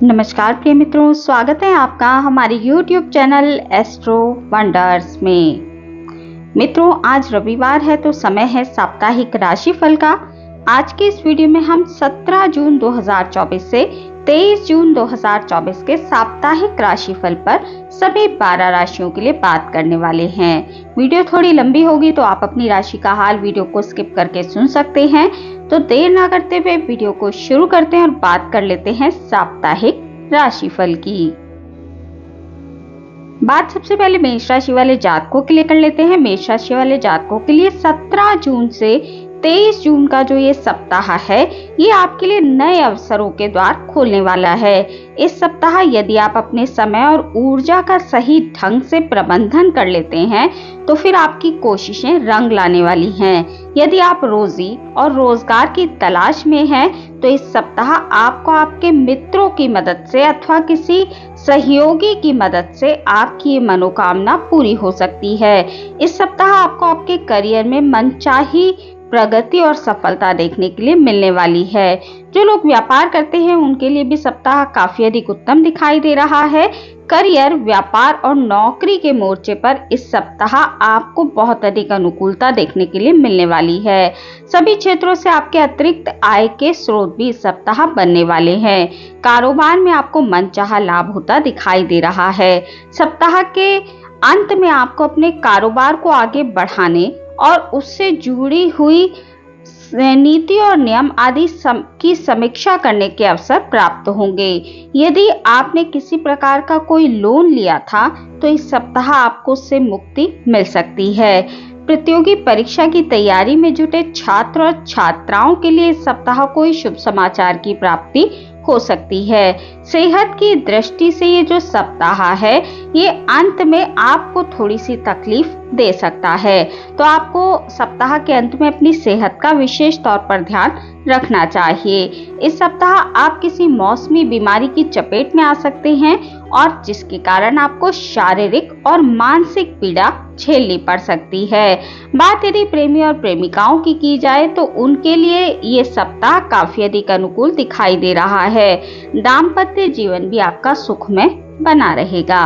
नमस्कार प्रिय मित्रों, स्वागत है आपका हमारे YouTube चैनल एस्ट्रो वंडर्स में। मित्रों, आज रविवार है तो समय है साप्ताहिक राशिफल का। आज के इस वीडियो में हम 17 जून 2024 से 23 जून 2024 के साप्ताहिक राशिफल पर सभी 12 राशियों के लिए बात करने वाले हैं। वीडियो थोड़ी लंबी होगी तो आप अपनी राशि का हाल वीडियो को स्किप करके सुन सकते हैं। तो देर ना करते हुए वीडियो को शुरू करते हैं और बात कर लेते हैं साप्ताहिक राशिफल की। बात सबसे पहले मेष राशि वाले जातकों के लिए कर लेते हैं। मेष राशि वाले जातकों के लिए 17 जून से 23 जून का जो ये सप्ताह है, ये आपके लिए नए अवसरों के द्वार खोलने वाला है। इस सप्ताह यदि आप अपने समय और ऊर्जा का सही ढंग से प्रबंधन कर लेते हैं तो फिर आपकी कोशिशें रंग लाने वाली हैं। यदि आप रोजी और रोजगार की तलाश में हैं तो इस सप्ताह आपको आपके मित्रों की मदद से अथवा किसी सहयोगी की मदद से आपकी ये मनोकामना पूरी हो सकती है। इस सप्ताह आपको आपके करियर में मनचाही प्रगति और सफलता देखने के लिए मिलने वाली है। जो लोग व्यापार करते हैं उनके लिए भी सप्ताह काफी अधिक उत्तम दिखाई दे रहा है। करियर, व्यापार और नौकरी के मोर्चे पर इस सप्ताह आपको बहुत अधिक अनुकूलता देखने के लिए मिलने वाली है। सभी क्षेत्रों से आपके अतिरिक्त आय के स्रोत भी इस सप्ताह बनने वाले हैं। कारोबार में आपको मनचाहा लाभ होता दिखाई दे रहा है। सप्ताह के अंत में आपको अपने कारोबार को आगे बढ़ाने और उससे जुड़ी हुई नीति और नियम आदि की समीक्षा करने के अवसर प्राप्त होंगे। यदि आपने किसी प्रकार का कोई लोन लिया था तो इस सप्ताह आपको उससे मुक्ति मिल सकती है। प्रतियोगी परीक्षा की तैयारी में जुटे छात्र और छात्राओं के लिए इस सप्ताह कोई शुभ समाचार की प्राप्ति हो सकती है। सेहत की दृष्टि से ये जो सप्ताह है, ये अंत में आपको थोड़ी सी तकलीफ दे सकता है, तो आपको सप्ताह के अंत में अपनी सेहत का विशेष तौर पर ध्यान रखना चाहिए। इस सप्ताह आप किसी मौसमी बीमारी की चपेट में आ सकते हैं और जिसके कारण आपको शारीरिक और मानसिक पीड़ा झेलनी पड़ सकती है। बात यदि प्रेमी और प्रेमिकाओं की जाए तो उनके लिए ये सप्ताह काफी अधिक अनुकूल दिखाई दे रहा है। दाम्पत्य जीवन भी आपका सुखमय बना रहेगा।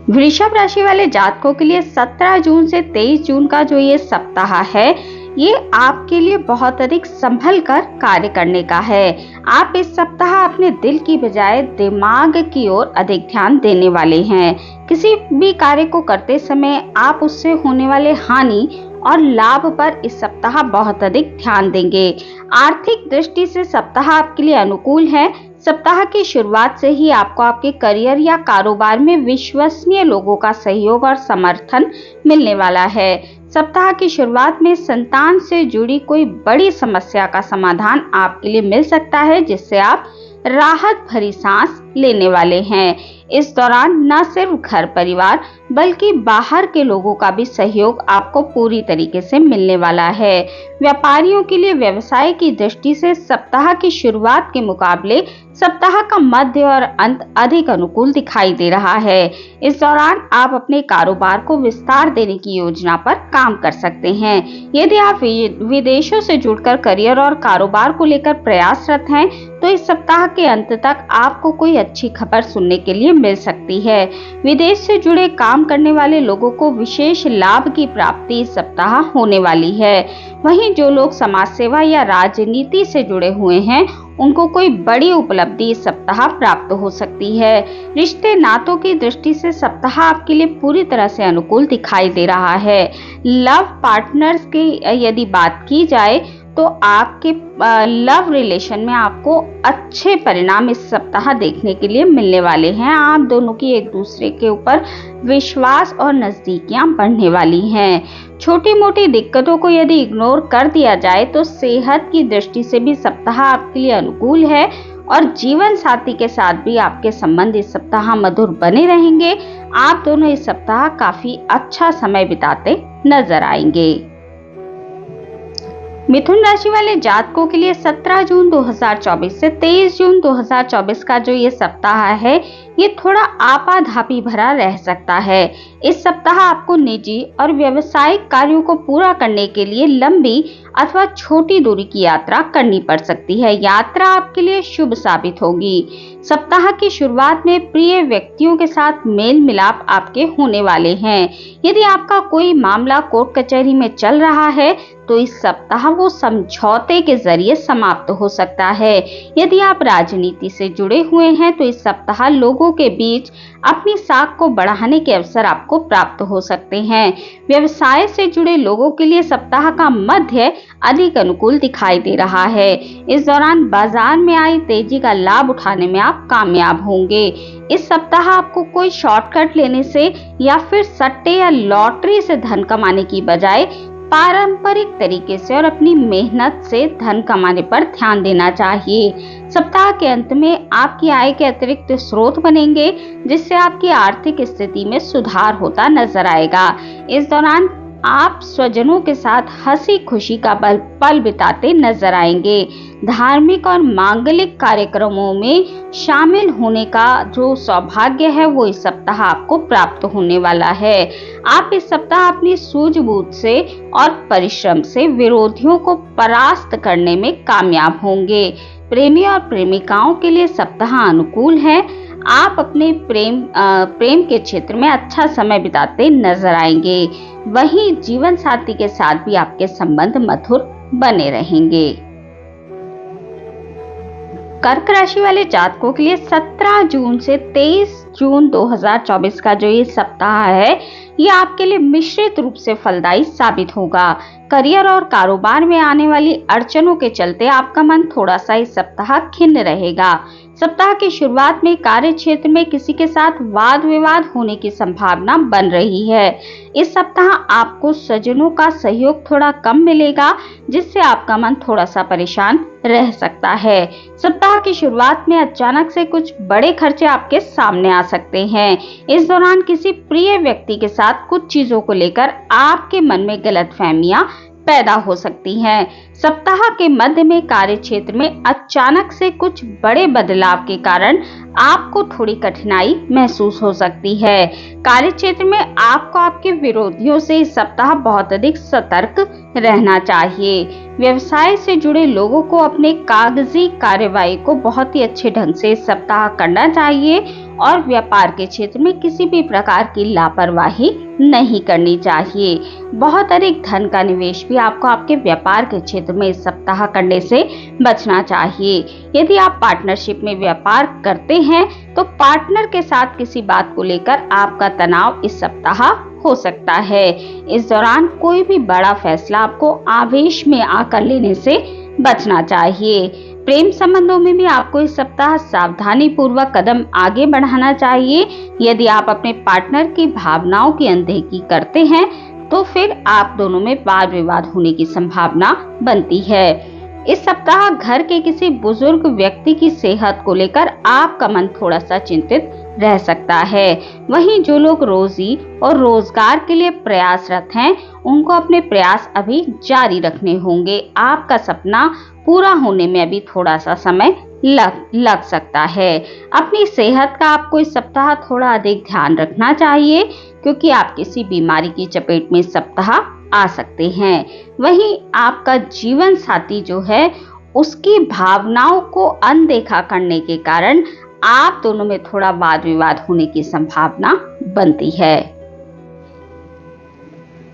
वृषभ राशि वाले जातकों के लिए 17 जून से 23 जून का जो ये सप्ताह है, ये आपके लिए बहुत अधिक संभल कर कार्य करने का है। आप इस सप्ताह अपने दिल की बजाय दिमाग की ओर अधिक ध्यान देने वाले हैं। किसी भी कार्य को करते समय आप उससे होने वाले हानि और लाभ पर इस सप्ताह बहुत अधिक ध्यान देंगे। आर्थिक दृष्टि से सप्ताह आपके लिए अनुकूल है। सप्ताह की शुरुआत से ही आपको आपके करियर या कारोबार में विश्वसनीय लोगों का सहयोग और समर्थन मिलने वाला है। सप्ताह की शुरुआत में संतान से जुड़ी कोई बड़ी समस्या का समाधान आपके लिए मिल सकता है, जिससे आप राहत भरी सांस लेने वाले हैं। इस दौरान न सिर्फ घर परिवार बल्कि बाहर के लोगों का भी सहयोग आपको पूरी तरीके से मिलने वाला है। व्यापारियों के लिए व्यवसाय की दृष्टि से सप्ताह की शुरुआत के मुकाबले सप्ताह का मध्य और अंत अधिक अनुकूल दिखाई दे रहा है। इस दौरान आप अपने कारोबार को विस्तार देने की योजना पर काम कर सकते हैं। यदि आप विदेशों से जुड़कर करियर और कारोबार को लेकर प्रयासरत हैं तो इस सप्ताह के अंत तक आपको कोई अच्छी खबर सुनने के लिए मिल सकती है। विदेश से जुड़े काम करने वाले लोगों को विशेष लाभ की प्राप्ति इस सप्ताह होने वाली है। वहीं जो लोग समाज सेवा या राजनीति से जुड़े हुए हैं उनको कोई बड़ी उपलब्धि इस सप्ताह प्राप्त हो सकती है। रिश्ते नातों की दृष्टि से सप्ताह आपके लिए पूरी तरह से अनुकूल दिखाई दे रहा है। लव पार्टनर्स की यदि बात की जाए तो आपके लव रिलेशन में आपको अच्छे परिणाम इस सप्ताह देखने के लिए मिलने वाले हैं। आप दोनों की एक दूसरे के ऊपर विश्वास और नजदीकियां बढ़ने वाली हैं। छोटी मोटी दिक्कतों को यदि इग्नोर कर दिया जाए तो सेहत की दृष्टि से भी सप्ताह आपके लिए अनुकूल है और जीवन साथी के साथ भी आपके संबंध इस सप्ताह मधुर बने रहेंगे। आप दोनों इस सप्ताह काफी अच्छा समय बिताते नजर आएंगे। मिथुन राशि वाले जातकों के लिए 17 जून 2024 से 23 जून 2024 का जो ये सप्ताह है, ये थोड़ा आपाधापी भरा रह सकता है। इस सप्ताह आपको निजी और व्यावसायिक कार्यों को पूरा करने के लिए लंबी अथवा छोटी दूरी की यात्रा करनी पड़ सकती है। यात्रा आपके लिए शुभ साबित होगी। सप्ताह की शुरुआत में प्रिय व्यक्तियों के साथ मेल मिलाप आपके होने वाले हैं। यदि आपका कोई मामला कोर्ट कचहरी में चल रहा है तो इस सप्ताह वो समझौते के जरिए समाप्त हो सकता है। यदि आप राजनीति से जुड़े हुए हैं तो इस सप्ताह लोगों के बीच अपनी साख को बढ़ाने के अवसर आपको प्राप्त हो सकते हैं। व्यवसाय से जुड़े लोगों के लिए सप्ताह का मध्य अधिक अनुकूल दिखाई दे रहा है। इस दौरान बाजार में आई तेजी का लाभ उठाने में आप कामयाब होंगे। इस सप्ताह आपको कोई शॉर्टकट लेने से या फिर सट्टे या लॉटरी से धन कमाने की बजाय पारंपरिक तरीके से और अपनी मेहनत से धन कमाने पर ध्यान देना चाहिए। सप्ताह के अंत में आपकी आय के अतिरिक्त स्रोत बनेंगे, जिससे आपकी आर्थिक स्थिति में सुधार होता नजर आएगा। इस दौरान आप स्वजनों के साथ हंसी खुशी का पल बिताते नजर आएंगे। धार्मिक और मांगलिक कार्यक्रमों में शामिल होने का जो सौभाग्य है वो इस सप्ताह आपको प्राप्त होने वाला है। आप इस सप्ताह अपनी सूझबूझ से और परिश्रम से विरोधियों को परास्त करने में कामयाब होंगे। प्रेमी और प्रेमिकाओं के लिए सप्ताह अनुकूल है। आप अपने प्रेम के क्षेत्र में अच्छा समय बिताते नजर आएंगे। वहीं जीवन साथी के साथ भी आपके संबंध मधुर बने रहेंगे। कर्क राशि वाले जातकों के लिए 17 जून से 23 जून 2024 का जो ये सप्ताह है, ये आपके लिए मिश्रित रूप से फलदायी साबित होगा। करियर और कारोबार में आने वाली अड़चनों के चलते आपका मन थोड़ा सा इस सप्ताह खिन्न रहेगा। सप्ताह की शुरुआत में कार्य क्षेत्र में किसी के साथ वाद विवाद होने की संभावना बन रही है। इस सप्ताह आपको स्वजनों का सहयोग थोड़ा कम मिलेगा, जिससे आपका मन थोड़ा सा परेशान रह सकता है। सप्ताह की शुरुआत में अचानक से कुछ बड़े खर्चे आपके सामने आ सकते हैं। इस दौरान किसी प्रिय व्यक्ति के साथ कुछ चीजों को लेकर आपके मन में गलतफहमियां पैदा हो सकती हैं। सप्ताह के मध्य में कार्य क्षेत्र में अचानक से कुछ बड़े बदलाव के कारण आपको थोड़ी कठिनाई महसूस हो सकती है। कार्य क्षेत्र में आपको आपके विरोधियों से इस सप्ताह बहुत अधिक सतर्क रहना चाहिए। व्यवसाय से जुड़े लोगों को अपने कागजी कार्यवाही को बहुत ही अच्छे ढंग से इस सप्ताह करना चाहिए और व्यापार के क्षेत्र में किसी भी प्रकार की लापरवाही नहीं करनी चाहिए। बहुत अधिक धन का निवेश भी आपको आपके व्यापार के क्षेत्र में इस सप्ताह करने से बचना चाहिए। यदि आप पार्टनरशिप में व्यापार करते हैं तो पार्टनर के साथ किसी बात को लेकर आपका तनाव इस सप्ताह हो सकता है। इस दौरान कोई भी बड़ा फैसला आपको आवेश में आकर लेने से बचना चाहिए। प्रेम संबंधों में भी आपको इस सप्ताह सावधानी पूर्वक कदम आगे बढ़ाना चाहिए। यदि आप अपने पार्टनर की भावनाओं की अनदेखी करते हैं तो फिर आप दोनों में वाद विवाद होने की संभावना बनती है। इस सप्ताह घर के किसी बुजुर्ग व्यक्ति की सेहत को लेकर आपका मन थोड़ा सा चिंतित रह सकता है। वहीं जो लोग रोजी और रोजगार के लिए प्रयासरत हैं, उनको अपने प्रयास अभी जारी रखने होंगे। आपका सपना पूरा होने में अभी थोड़ा सा समय लग सकता है। अपनी सेहत का आपको इस सप्ताह थोड़ा अधिक ध्यान रखना चाहिए, क्योंकि आप किसी बीमारी की चपेट में इस सप्ताह आ सकते हैं। वहीं आपका जीवन साथी जो है, उसकी भावनाओं को अनदेखा करने के कारण आप दोनों में थोड़ा वाद विवाद होने की संभावना बनती है।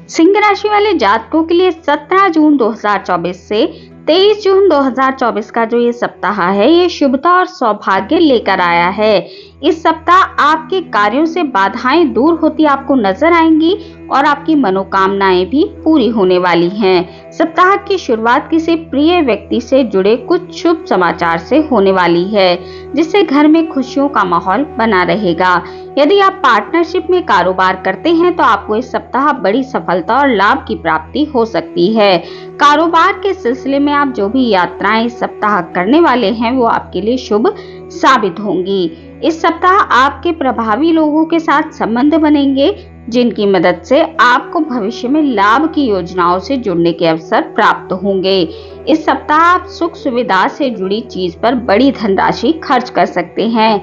सिंह राशि वाले जातकों के लिए 17 जून 2024 से 23 जून 2024 का जो ये सप्ताह है, ये शुभता और सौभाग्य लेकर आया है। इस सप्ताह आपके कार्यों से बाधाएं दूर होती आपको नजर आएंगी और आपकी मनोकामनाएं भी पूरी होने वाली हैं। सप्ताह की शुरुआत किसी प्रिय व्यक्ति से जुड़े कुछ शुभ समाचार से होने वाली है, जिससे घर में खुशियों का माहौल बना रहेगा। यदि आप पार्टनरशिप में कारोबार करते हैं तो आपको इस सप्ताह बड़ी सफलता और लाभ की प्राप्ति हो सकती है। कारोबार के सिलसिले में आप जो भी यात्राएं इस सप्ताह करने वाले हैं, वो आपके लिए शुभ साबित होंगी। इस सप्ताह आपके प्रभावी लोगों के साथ संबंध बनेंगे, जिनकी मदद से आपको भविष्य में लाभ की योजनाओं से जुड़ने के अवसर प्राप्त होंगे। इस सप्ताह आप सुख सुविधा से जुड़ी चीज पर बड़ी धनराशि खर्च कर सकते हैं।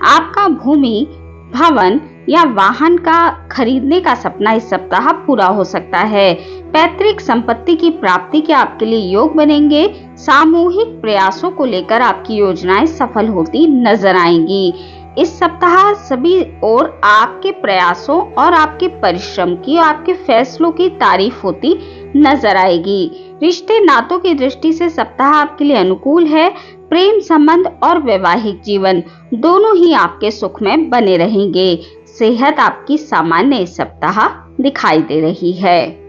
आपका भूमि, भवन या वाहन का खरीदने का सपना इस सप्ताह पूरा हो सकता है। पैतृक संपत्ति की प्राप्ति के आपके लिए योग बनेंगे। सामूहिक प्रयासों को लेकर आपकी योजनाएं सफल होती नजर आएंगी। इस सप्ताह सभी ओर आपके प्रयासों और आपके परिश्रम की और आपके फैसलों की तारीफ होती नजर आएगी। रिश्ते नातों की दृष्टि से सप्ताह आपके लिए अनुकूल है। प्रेम संबंध और वैवाहिक जीवन दोनों ही आपके सुख में बने रहेंगे। सेहत आपकी सामान्य इस सप्ताह दिखाई दे रही है।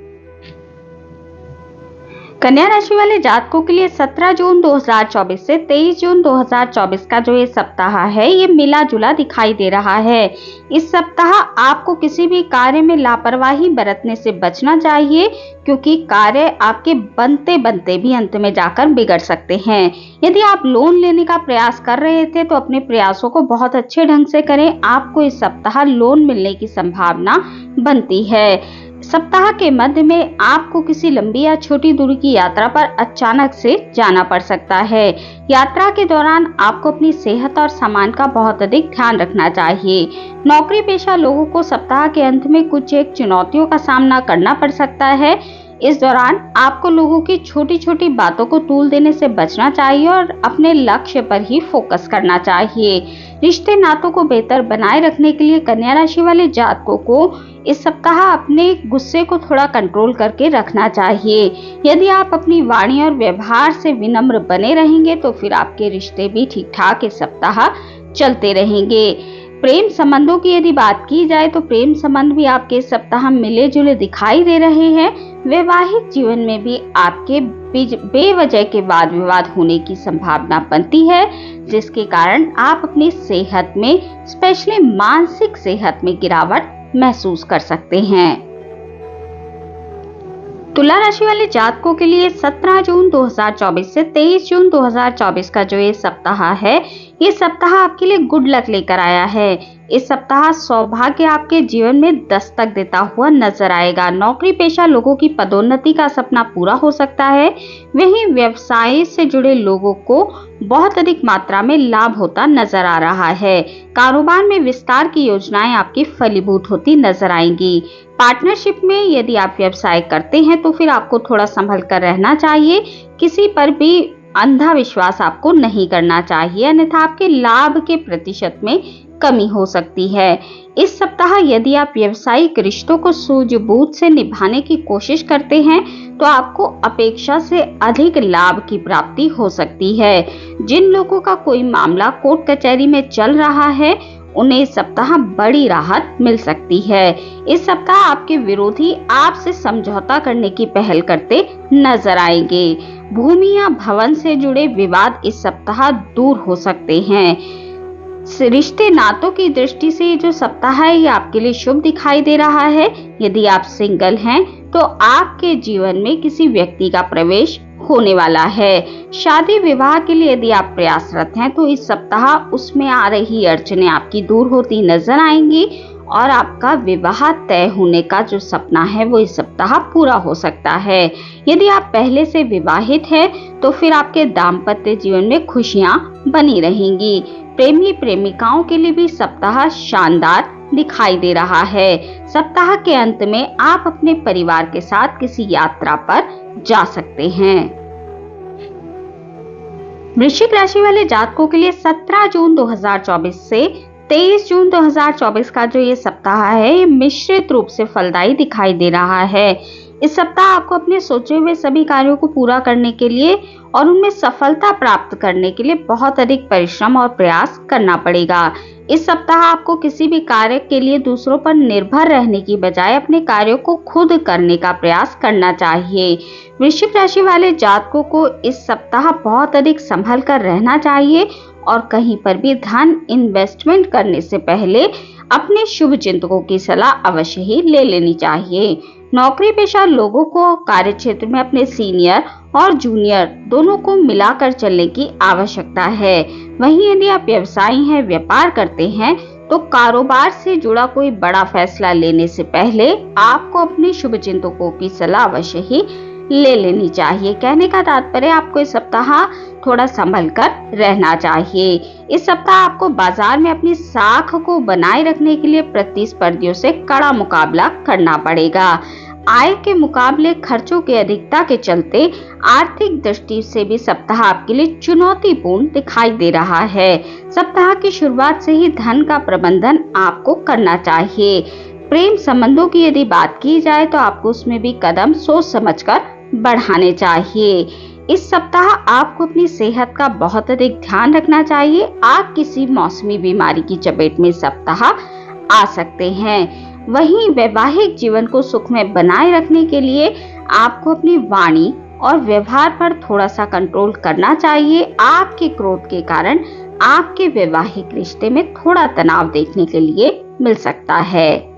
कन्या राशि वाले जातकों के लिए 17 जून 2024 से 23 जून 2024 का जो ये सप्ताह है, ये मिला जुला दिखाई दे रहा है। इस सप्ताह आपको किसी भी कार्य में लापरवाही बरतने से बचना चाहिए, क्योंकि कार्य आपके बनते बनते भी अंत में जाकर बिगड़ सकते हैं। यदि आप लोन लेने का प्रयास कर रहे थे तो अपने प्रयासों को बहुत अच्छे ढंग से करें। आपको इस सप्ताह लोन मिलने की संभावना बनती है। सप्ताह के मध्य में आपको किसी लंबी या छोटी दूरी की यात्रा पर अचानक से जाना पड़ सकता है। यात्रा के दौरान आपको अपनी सेहत और सामान का बहुत अधिक ध्यान रखना चाहिए। नौकरी पेशा लोगों को सप्ताह के अंत में कुछ एक चुनौतियों का सामना करना पड़ सकता है। इस दौरान आपको लोगों की छोटी छोटी बातों को तूल देने से बचना चाहिए और अपने लक्ष्य पर ही फोकस करना चाहिए। रिश्ते नातों को बेहतर बनाए रखने के लिए कन्या राशि वाले जातकों को इस सप्ताह अपने गुस्से को थोड़ा कंट्रोल करके रखना चाहिए। यदि आप अपनी वाणी और व्यवहार से विनम्र बने रहेंगे तो फिर आपके रिश्ते भी ठीक ठाक इस सप्ताह चलते रहेंगे। प्रेम संबंधों की यदि बात की जाए तो प्रेम संबंध भी आपके इस सप्ताह मिले जुले दिखाई दे रहे हैं। वैवाहिक जीवन में भी आपके बीच बेवजह के वाद विवाद होने की संभावना बनती है, जिसके कारण आप अपनी सेहत में, स्पेशली मानसिक सेहत में गिरावट महसूस कर सकते हैं। तुला राशि वाले जातकों के लिए 17 जून 2024 से 23 जून 2024 का जो ये सप्ताह है, ये सप्ताह आपके लिए गुड लक लेकर आया है। इस सप्ताह सौभाग्य आपके जीवन में दस्तक देता हुआ नजर आएगा। नौकरी पेशा लोगों की पदोन्नति का सपना पूरा हो सकता है। वहीं व्यवसाय से जुड़े लोगों को बहुत अधिक मात्रा में लाभ होता नजर आ रहा है। कारोबार में विस्तार की योजनाएं आपकी फलीभूत होती नजर आएंगी। पार्टनरशिप में यदि आप व्यवसाय करते हैं तो फिर आपको थोड़ा संभल कर रहना चाहिए। किसी पर भी अंधा विश्वास आपको नहीं करना चाहिए, अन्यथा आपके लाभ के प्रतिशत में कमी हो सकती है। इस सप्ताह यदि आप व्यवसायिक रिश्तों को सूझबूझ से निभाने की कोशिश करते हैं तो आपको अपेक्षा से अधिक लाभ की प्राप्ति हो सकती है। जिन लोगों का कोई मामला कोर्ट कचहरी में चल रहा है, उन्हें इस सप्ताह बड़ी राहत मिल सकती है। इस सप्ताह आपके विरोधी आपसे समझौता करने की पहल करते नजर आएंगे। भूमि या भवन से जुड़े विवाद इस सप्ताह दूर हो सकते हैं। रिश्ते नातों की दृष्टि से ये जो सप्ताह है, ये आपके लिए शुभ दिखाई दे रहा है। यदि आप सिंगल हैं तो आपके जीवन में किसी व्यक्ति का प्रवेश होने वाला है। शादी विवाह के लिए यदि आप प्रयासरत हैं तो इस सप्ताह उसमें आ रही अड़चनें आपकी दूर होती नजर आएंगी और आपका विवाह तय होने का जो सपना है वो इस सप्ताह पूरा हो सकता है। यदि आप पहले से विवाहित हैं तो फिर आपके दाम्पत्य जीवन में खुशियां बनी रहेंगी। प्रेमी प्रेमिकाओं के लिए भी सप्ताह शानदार दिखाई दे रहा है। सप्ताह के अंत में आप अपने परिवार के साथ किसी यात्रा पर जा सकते हैं। वृश्चिक राशि वाले जातकों के लिए 17 जून 2024 से 23 जून 2024 का जो ये सप्ताह है, ये मिश्रित रूप से फलदायी दिखाई दे रहा है। इस सप्ताह आपको अपने सोचे हुए सभी कार्यों को पूरा करने के लिए और उनमें सफलता प्राप्त करने के लिए बहुत अधिक परिश्रम और प्रयास करना पड़ेगा। इस सप्ताह आपको किसी भी कार्य के लिए दूसरों पर निर्भर रहने की बजाय अपने कार्यों को खुद करने का प्रयास करना चाहिए। वृश्चिक राशि वाले जातकों को इस सप्ताह बहुत अधिक संभल कर रहना चाहिए और कहीं पर भी धन इन्वेस्टमेंट करने से पहले अपने शुभ चिंतकों की सलाह अवश्य ही ले लेनी चाहिए। नौकरी पेशा लोगों को कार्य क्षेत्र में अपने सीनियर और जूनियर दोनों को मिलाकर चलने की आवश्यकता है। वहीं यदि आप व्यवसायी हैं, व्यापार करते हैं, तो कारोबार से जुड़ा कोई बड़ा फैसला लेने से पहले आपको अपने शुभ चिंतकों की सलाह अवश्य ही ले लेनी चाहिए। कहने का तात्पर्य आपको इस सप्ताह थोड़ा संभल कर रहना चाहिए। इस सप्ताह आपको बाजार में अपनी साख को बनाए रखने के लिए प्रतिस्पर्धियों से कड़ा मुकाबला करना पड़ेगा। आय के मुकाबले खर्चों की अधिकता के चलते आर्थिक दृष्टि से भी सप्ताह आपके लिए चुनौतीपूर्ण दिखाई दे रहा है। सप्ताह की शुरुआत से ही धन का प्रबंधन आपको करना चाहिए। प्रेम संबंधों की यदि बात की जाए तो आपको उसमें भी कदम सोच समझकर बढ़ाने चाहिए। इस सप्ताह आपको अपनी सेहत का बहुत अधिक ध्यान रखना चाहिए। आप किसी मौसमी बीमारी की चपेट में सप्ताह आ सकते हैं। वहीं वैवाहिक जीवन को सुखमय बनाए रखने के लिए आपको अपनी वाणी और व्यवहार पर थोड़ा सा कंट्रोल करना चाहिए। आपके क्रोध के कारण आपके वैवाहिक रिश्ते में थोड़ा तनाव देखने के लिए मिल सकता है।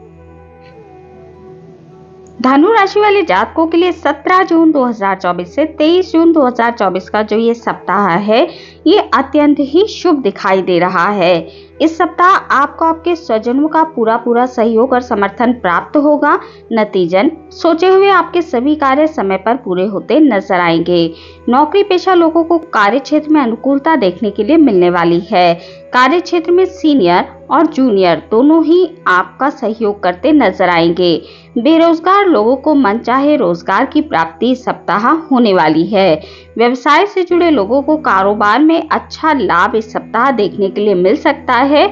धनु राशि वाले जातकों के लिए 17 जून 2024 से 23 जून 2024 का जो ये सप्ताह है, ये अत्यंत ही शुभ दिखाई दे रहा है। इस सप्ताह आपको आपके स्वजनों का पूरा सहयोग और समर्थन प्राप्त होगा। नतीजन सोचे हुए आपके सभी कार्य समय पर पूरे होते नजर आएंगे। नौकरी पेशा लोगों को कार्य क्षेत्र में अनुकूलता देखने के लिए मिलने वाली है। कार्य क्षेत्र में सीनियर और जूनियर दोनों ही आपका सहयोग करते नजर आएंगे। बेरोजगार लोगों को मनचाहे रोजगार की प्राप्ति इस सप्ताह होने वाली है। व्यवसाय से जुड़े लोगों को कारोबार में अच्छा लाभ इस सप्ताह देखने के लिए मिल सकता है।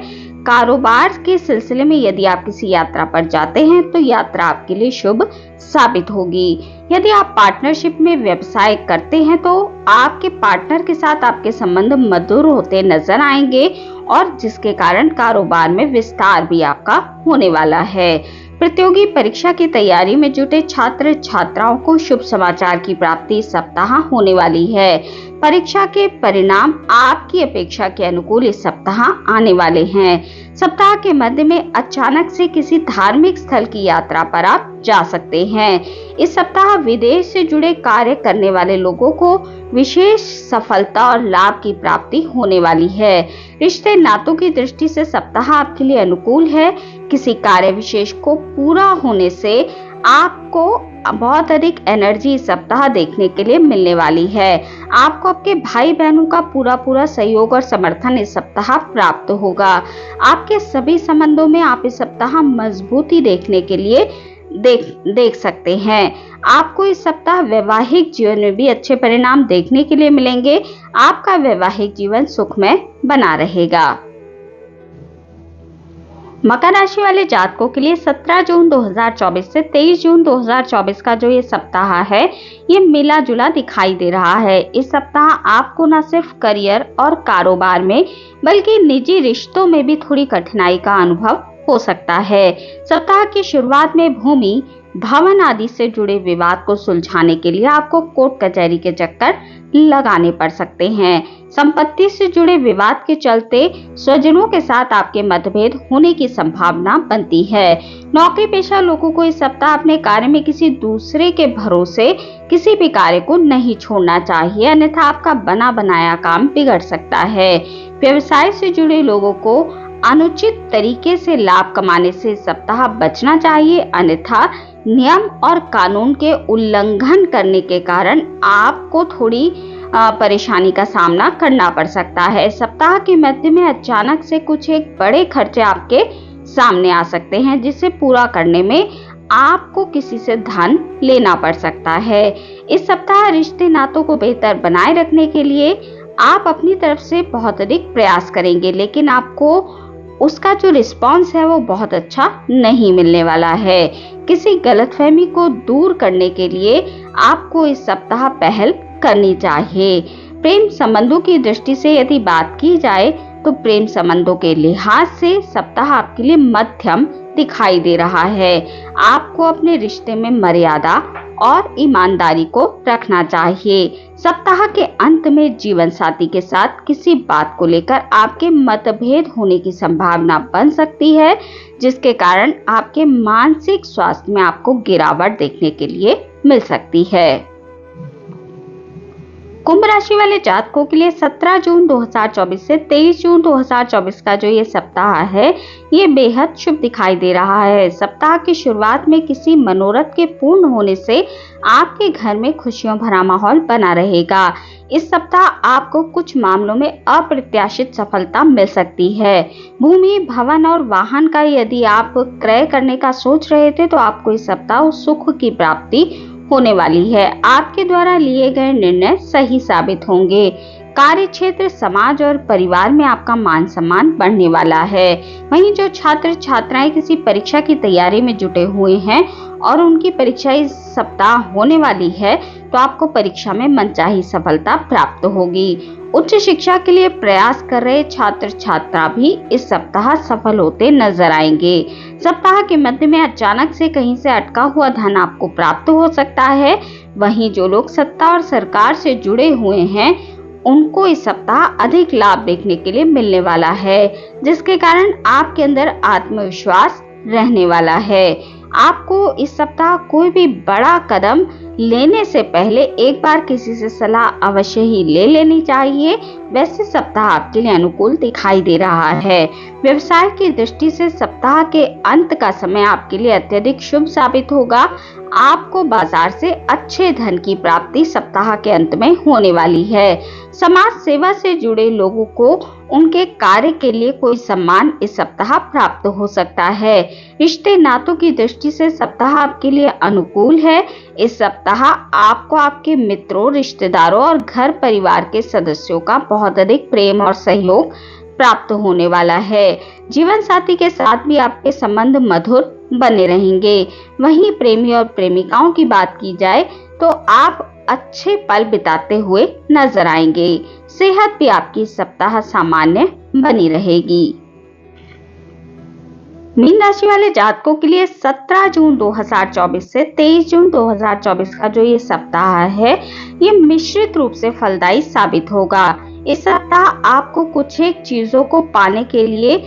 कारोबार के सिलसिले में यदि आप किसी यात्रा पर जाते हैं तो यात्रा आपके लिए शुभ साबित होगी। यदि आप पार्टनरशिप में व्यवसाय करते हैं तो आपके पार्टनर के साथ आपके संबंध मधुर होते नजर आएंगे और जिसके कारण कारोबार में विस्तार भी आपका होने वाला है। प्रतियोगी परीक्षा की तैयारी में जुटे छात्र छात्राओं को शुभ समाचार की प्राप्ति इस सप्ताह होने वाली है। परीक्षा के परिणाम आपकी अपेक्षा के अनुकूल इस सप्ताह आने वाले हैं। सप्ताह के मध्य में अचानक से किसी धार्मिक स्थल की यात्रा पर आप जा सकते हैं। इस सप्ताह विदेश से जुड़े कार्य करने वाले लोगों को विशेष सफलता और लाभ की प्राप्ति होने वाली है। रिश्ते नातों की दृष्टि से सप्ताह आपके लिए अनुकूल है। किसी कार्य विशेष को पूरा होने से आपको बहुत अधिक एनर्जी इस सप्ताह देखने के लिए मिलने वाली है। आपको आपके भाई बहनों का पूरा सहयोग और समर्थन इस सप्ताह प्राप्त होगा। आपके सभी संबंधों में आप इस सप्ताह मजबूती देखने के लिए देख सकते हैं। आपको इस सप्ताह वैवाहिक जीवन में भी अच्छे परिणाम देखने के लिए मिलेंगे। आपका वैवाहिक जीवन सुखमय बना रहेगा। मकर राशि वाले जातकों के लिए 17 जून 2024 से 23 जून 2024 का जो ये सप्ताह है, ये मिला जुला दिखाई दे रहा है। इस सप्ताह आपको न सिर्फ करियर और कारोबार में बल्कि निजी रिश्तों में भी थोड़ी कठिनाई का अनुभव हो सकता है। सप्ताह की शुरुआत में भूमि भवन आदि से जुड़े विवाद को सुलझाने के लिए आपको कोर्ट कचहरी के चक्कर लगाने पड़ सकते हैं। संपत्ति से जुड़े विवाद के चलते स्वजनों के साथ आपके मतभेद होने की संभावना बनती है। नौकरी पेशा लोगों को इस सप्ताह अपने कार्य में किसी दूसरे के भरोसे किसी भी कार्य को नहीं छोड़ना चाहिए, अन्यथा आपका बना बनाया काम बिगड़ सकता है। व्यवसाय से जुड़े लोगों को अनुचित तरीके से लाभ कमाने से इस सप्ताह बचना चाहिए, अन्यथा नियम और कानून के उल्लंघन करने के कारण आपको थोड़ी परेशानी का सामना करना पड़ सकता है। सप्ताह के मध्य में अचानक से कुछ एक बड़े खर्चे आपके सामने आ सकते हैं, जिसे पूरा करने में आपको किसी से धन लेना पड़ सकता है। इस सप्ताह रिश्ते नातों को बेहतर बनाए रखने के लिए आप अपनी तरफ से बहुत अधिक प्रयास करेंगे, लेकिन आपको उसका जो रिस्पॉन्स है वो बहुत अच्छा नहीं मिलने वाला है। किसी गलतफहमी को दूर करने के लिए आपको इस सप्ताह पहल करनी चाहिए। प्रेम संबंधों की दृष्टि से यदि बात की जाए तो प्रेम संबंधों के लिहाज से सप्ताह आपके लिए मध्यम दिखाई दे रहा है। आपको अपने रिश्ते में मर्यादा और ईमानदारी को रखना चाहिए। सप्ताह के अंत में जीवन साथी के साथ किसी बात को लेकर आपके मतभेद होने की संभावना बन सकती है, जिसके कारण आपके मानसिक स्वास्थ्य में आपको गिरावट देखने के लिए मिल सकती है। कुंभ राशि वाले जातकों के लिए 17 जून 2024 से 23 जून 2024 का जो ये सप्ताह है, ये बेहद शुभ दिखाई दे रहा है। सप्ताह की शुरुआत में किसी मनोरथ के पूर्ण होने से आपके घर में खुशियों भरा माहौल बना रहेगा। इस सप्ताह आपको कुछ मामलों में अप्रत्याशित सफलता मिल सकती है। भूमि, भवन और वाहन का यदि आप क्रय करने का सोच रहे थे तो आपको इस सप्ताह सुख की प्राप्ति होने वाली है। आपके द्वारा लिए गए निर्णय सही साबित होंगे। कार्य क्षेत्र, समाज और परिवार में आपका मान सम्मान बढ़ने वाला है। वहीं जो छात्र छात्राएं किसी परीक्षा की तैयारी में जुटे हुए हैं और उनकी परीक्षा इस सप्ताह होने वाली है, तो आपको परीक्षा में मनचाही सफलता प्राप्त होगी। उच्च शिक्षा के लिए प्रयास कर रहे छात्र छात्रा भी इस सप्ताह सफल होते नजर आएंगे। सप्ताह के मध्य में अचानक से कहीं से अटका हुआ धन आपको प्राप्त हो सकता है। वहीं जो लोग सत्ता और सरकार से जुड़े हुए हैं, उनको इस सप्ताह अधिक लाभ देखने के लिए मिलने वाला है, जिसके कारण आपके अंदर आत्मविश्वास रहने वाला है। आपको इस सप्ताह कोई भी बड़ा कदम लेने से पहले एक बार किसी से सलाह अवश्य ही ले लेनी चाहिए। वैसे सप्ताह आपके लिए अनुकूल दिखाई दे रहा है। व्यवसाय की दृष्टि से सप्ताह के अंत का समय आपके लिए अत्यधिक शुभ साबित होगा। आपको बाजार से अच्छे धन की प्राप्ति सप्ताह के अंत में होने वाली है। समाज सेवा से जुड़े लोगों को उनके कार्य के लिए कोई सम्मान इस सप्ताह प्राप्त हो सकता है। रिश्ते नातों की दृष्टि से सप्ताह आपके लिए अनुकूल है। इस सप्ताह आपको आपके मित्रों, रिश्तेदारों और घर परिवार के सदस्यों का बहुत अधिक प्रेम और सहयोग प्राप्त होने वाला है। जीवन साथी के साथ भी आपके संबंध मधुर बने रहेंगे। वहीं प्रेमी और प्रेमिकाओं की बात की जाए तो आप अच्छे पल बिताते हुए नजर आएंगे। सेहत भी आपकी सप्ताह सामान्य बनी रहेगी। मीन राशि वाले जातकों के लिए 17 जून 2024 से 23 जून 2024 का जो ये सप्ताह है, ये मिश्रित रूप से फलदायी साबित होगा। इस सप्ताह आपको कुछ एक चीजों को पाने के लिए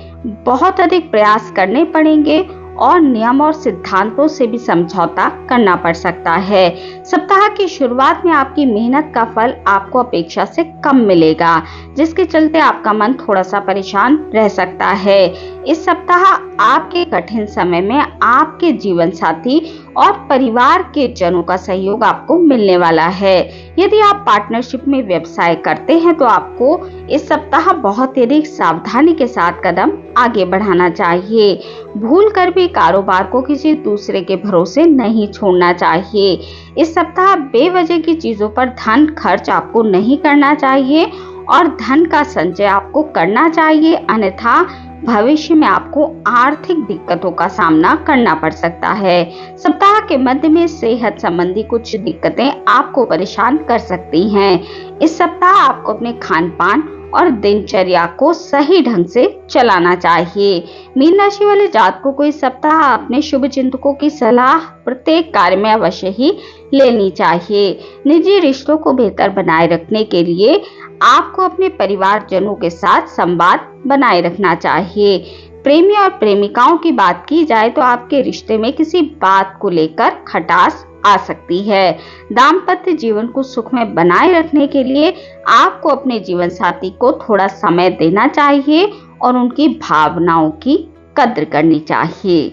बहुत अधिक प्रयास करने पड़ेंगे और नियम और सिद्धांतों से भी समझौता करना पड़ सकता है। सप्ताह की शुरुआत में आपकी मेहनत का फल आपको अपेक्षा से कम मिलेगा, जिसके चलते आपका मन थोड़ा सा परेशान रह सकता है। इस सप्ताह आपके कठिन समय में आपके जीवन साथी और परिवार के जनों का सहयोग आपको मिलने वाला है। यदि आप पार्टनरशिप में व्यवसाय करते हैं तो आपको इस सप्ताह बहुत अधिक सावधानी के साथ कदम आगे बढ़ाना चाहिए। भूल कर भी कारोबार को किसी दूसरे के भरोसे नहीं छोड़ना चाहिए। इस सप्ताह बेवजह की चीजों पर धन खर्च आपको नहीं करना चाहिए और धन का संचय आपको करना चाहिए, अन्यथा भविष्य में आपको आर्थिक दिक्कतों का सामना करना पड़ सकता है। सप्ताह के मध्य में सेहत संबंधी कुछ दिक्कतें आपको परेशान कर सकती हैं। इस सप्ताह आपको अपने खान पान और दिनचर्या को सही ढंग से चलाना चाहिए। मीन राशि वाले जातकों को इस सप्ताह अपने शुभ चिंतकों की सलाह प्रत्येक कार्य में अवश्य ही लेनी चाहिए। निजी रिश्तों को बेहतर बनाए रखने के लिए आपको अपने परिवारजनों के साथ संवाद बनाए रखना चाहिए। प्रेमी और प्रेमिकाओं की बात की जाए तो आपके रिश्ते में किसी बात को लेकर खटास आ सकती है। दाम्पत्य जीवन को सुख में बनाए रखने के लिए आपको अपने जीवन साथी को थोड़ा समय देना चाहिए और उनकी भावनाओं की कद्र करनी चाहिए।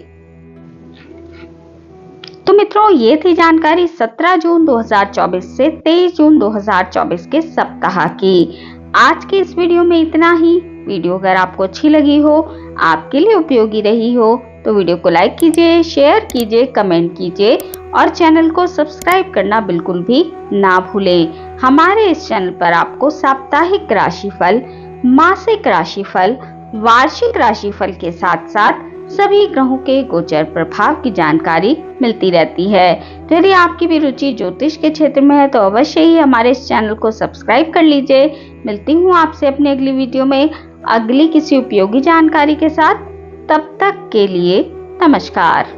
तो मित्रों, ये थी जानकारी 17 जून 2024 से 23 जून 2024 के सप्ताह की। आज के इस वीडियो में इतना ही। वीडियो अगर आपको अच्छी लगी हो, आपके लिए उपयोगी रही हो, तो वीडियो को लाइक कीजिए, शेयर कीजिए, कमेंट कीजिए और चैनल को सब्सक्राइब करना बिल्कुल भी ना भूलें। हमारे इस चैनल पर आपको साप्ताहिक राशिफल, मासिक राशिफल, वार्षिक राशिफल के साथ साथ सभी ग्रहों के गोचर प्रभाव की जानकारी मिलती रहती है। तो यदि आपकी भी रुचि ज्योतिष के क्षेत्र में है तो अवश्य ही हमारे इस चैनल को सब्सक्राइब कर लीजिए। मिलती हूँ आपसे अपनी अगली वीडियो में अगली किसी उपयोगी जानकारी के साथ। तब तक के लिए नमस्कार।